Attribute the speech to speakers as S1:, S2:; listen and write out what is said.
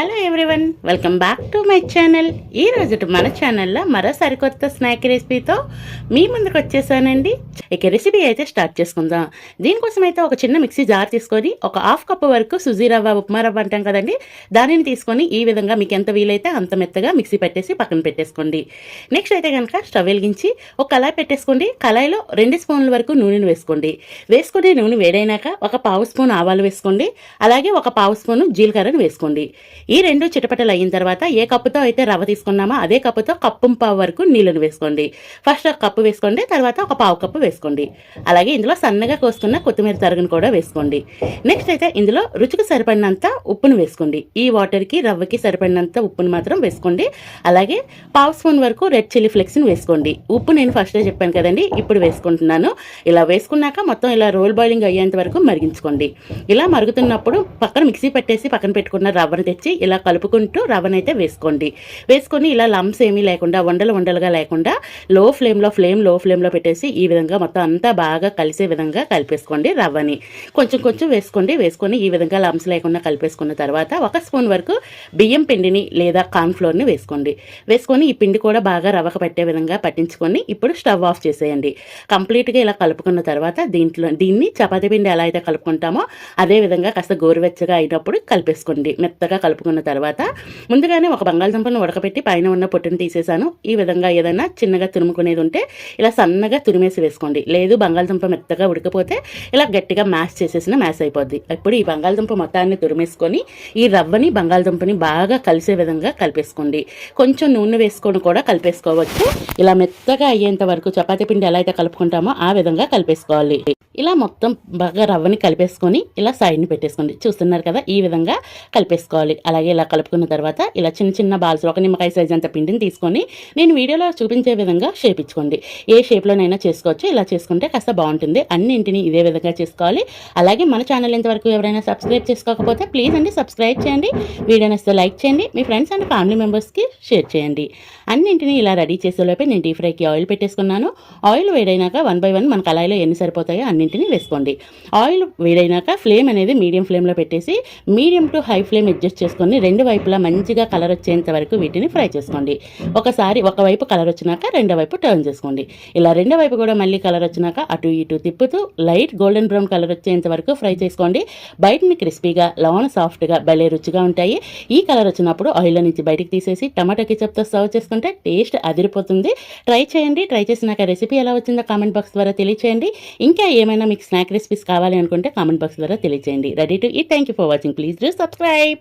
S1: Hello everyone, welcome back to my channel. ఈ రోజు మన ఛానల్లో మరో సరికొత్త స్నాక్ రెసిపీతో మీ ముందుకు వచ్చేసానండి. ఇక రెసిపీ అయితే స్టార్ట్ చేసుకుందాం. దీనికోసం అయితే ఒక చిన్న మిక్సీ జార్ తీసుకొని ఒక హాఫ్ కప్ వరకు సుజీ రవ్వ, ఉప్మా రవ్వ అంటాం కదండి, దానిని తీసుకొని ఈ విధంగా మీకు ఎంత వీలైతే అంత మెత్తగా మిక్సీ పెట్టేసి పక్కన పెట్టేసుకోండి. నెక్స్ట్ అయితే కనుక స్టవ్ వెలిగించి ఒక కళాయి పెట్టేసుకోండి. కళాయిలో 2 స్పూన్ల వరకు నూనెను వేసుకోండి. వేసుకుని నూనె వేడైనాక ఒక పావు స్పూన్ ఆవాలు వేసుకోండి. అలాగే ఒక పావు స్పూను జీలకర్రను వేసుకోండి. ఈ 2 చిటపటలు అయిన తర్వాత ఏ కప్పుతో అయితే రవ్వ తీసుకున్నామో అదే కప్పుతో కప్పు పావు వరకు నీళ్ళను వేసుకోండి. ఫస్ట్ ఒక కప్పు వేసుకోండి, తర్వాత ఒక పావు కప్పు వేసుకోండి. అలాగే ఇందులో సన్నగా కోసుకున్న కొత్తిమీర తరుగును కూడా వేసుకోండి. నెక్స్ట్ అయితే ఇందులో రుచికి సరిపడినంత ఉప్పును వేసుకోండి. ఈ వాటర్కి రవ్వకి సరిపడినంత ఉప్పును మాత్రం వేసుకోండి. అలాగే పావు స్పూన్ వరకు రెడ్ చిల్లీ ఫ్లేక్స్ని వేసుకోండి. ఉప్పు నేను ఫస్టే చెప్పాను కదండి, ఇప్పుడు వేసుకుంటున్నాను. ఇలా వేసుకున్నాక మొత్తం ఇలా రోల్ బాయిలింగ్ అయ్యేంత వరకు మరిగించుకోండి. ఇలా మరుగుతున్నప్పుడు పక్కన మిక్సీ పెట్టేసి పక్కన పెట్టుకున్న రవ్వను తెచ్చి ఇలా కలుపుకుంటూ రవ్వనైతే వేసుకోండి. వేసుకొని ఇలా లంప్స్ ఏమీ లేకుండా ఉండలుగా లేకుండా లో ఫ్లేమ్లో పెట్టేసి ఈ విధంగా మొత్తం అంతా బాగా కలిసే విధంగా కలిపేసుకోండి. రవ్వని కొంచెం వేసుకొని ఈ విధంగా లంప్స్ లేకుండా కలిపేసుకున్న తర్వాత ఒక స్పూన్ వరకు బియ్యం పిండిని లేదా కార్న్ఫ్లోర్ని వేసుకోండి. వేసుకొని ఈ పిండి కూడా బాగా రవ్వకు పట్టే విధంగా పట్టించుకొని ఇప్పుడు స్టవ్ ఆఫ్ చేసేయండి. కంప్లీట్గా ఇలా కలుపుకున్న తర్వాత దీన్ని చపాతీ పిండి ఎలా అయితే కలుపుకుంటామో అదే విధంగా కాస్త గోరువెచ్చగా అయినప్పుడు కలిపేసుకోండి. మెత్తగా కలుపుకున్న తర్వాత ముందుగానే ఒక బంగాళదుంపను ఉడకబెట్టి పైన ఉన్న పొట్టును తీసేసాను. ఈ విధంగా ఏదైనా చిన్నగా తురుముకునేది ఉంటే ఇలా సన్నగా తురిమేసి వేసుకోండి. లేదు బంగాళదుంప మెత్తగా ఉడకపోతే ఇలా గట్టిగా మ్యాష్ చేసేసిన మ్యాష్ అయిపోద్ది. ఇప్పుడు ఈ బంగాళదుంప మొత్తాన్ని తురిమేసుకొని ఈ రవ్వని బంగాళదుంపని బాగా కలిసే విధంగా కలిపేసుకోండి. కొంచెం నూనె వేసుకొని కూడా కలిపేసుకోవచ్చు. ఇలా మెత్తగా అయ్యేంత వరకు చపాతీ పిండి ఎలా అయితే కలుపుకుంటామో ఆ విధంగా కలిపేసుకోవాలి. ఇలా మొత్తం బాగా రవ్వని కలిపేసుకొని ఇలా సైడ్ని పెట్టేసుకోండి. చూస్తున్నారు కదా, ఈ విధంగా కలిపేసుకోవాలి. అలాగే ఇలా కలుపుకున్న తర్వాత ఇలా చిన్న బాల్స్ ఒక నిమ్మకాయ సైజ్ అంత పిండిని తీసుకొని నేను వీడియోలో చూపించే విధంగా షేప్ ఇచ్చుకోండి. ఏ షేప్లోనైనా చేసుకోవచ్చు. ఇలా చేసుకుంటే కాస్త బాగుంటుంది. అన్నింటినీ ఇదే విధంగా చేసుకోవాలి. అలాగే మన ఛానల్ ఇంతవరకు ఎవరైనా సబ్స్క్రైబ్ చేసుకోకపోతే ప్లీజ్ అండి సబ్స్క్రైబ్ చేయండి. వీడియో నచ్చితే లైక్ చేయండి. మీ ఫ్రెండ్స్ అండ్ ఫ్యామిలీ మెంబర్స్కి షేర్ చేయండి. అన్నింటినీ ఇలా రెడీ చేసేలోపే నేను డీప్ ఫ్రైకి ఆయిల్ పెట్టేసుకున్నాను. ఆయిల్ వేడైనాక 1 by 1 మన కళాయిలో ఎన్ని సరిపోతాయో అన్నింటినీ వేసుకోండి. ఆయిల్ వేడైనాక ఫ్లేమ్ అనేది మీడియం ఫ్లేమ్లో పెట్టేసి medium to high flame adjust చేసుకొని 2 వైపులా మంచిగా కలర్ వచ్చేంత వరకు వీటిని ఫ్రై చేసుకోండి. ఒకవైపు కలర్ వచ్చినాక రెండో వైపు టర్న్ చేసుకోండి. ఇలా రెండో వైపు కూడా మళ్ళీ కలర్ వచ్చినాక అటు ఇటు తిప్పుతూ లైట్ గోల్డెన్ బ్రౌన్ కలర్ వచ్చేంత వరకు ఫ్రై చేసుకోండి. బయటని క్రిస్పీగా లోన సాఫ్ట్గా భలే రుచిగా ఉంటాయి. ఈ కలర్ వచ్చినప్పుడు ఆయిల్ నుంచి బయటికి తీసేసి టమాటో కెచప్తో సర్వ్ చేసుకుంటే టేస్ట్ అదిరిపోతుంది. ట్రై చేయండి. ట్రై చేసినాక రెసిపీ ఎలా వచ్చిందో కామెంట్ బాక్స్ ద్వారా తెలియచేయండి. ఇంకా ఏమైనా మీకు స్నాక్ రెసిపీస్ కావాలి అనుకుంటే కామెంట్ బాక్స్ ద్వారా తెలియచేయండి. Ready to eat. Thank you for watching. Please do subscribe.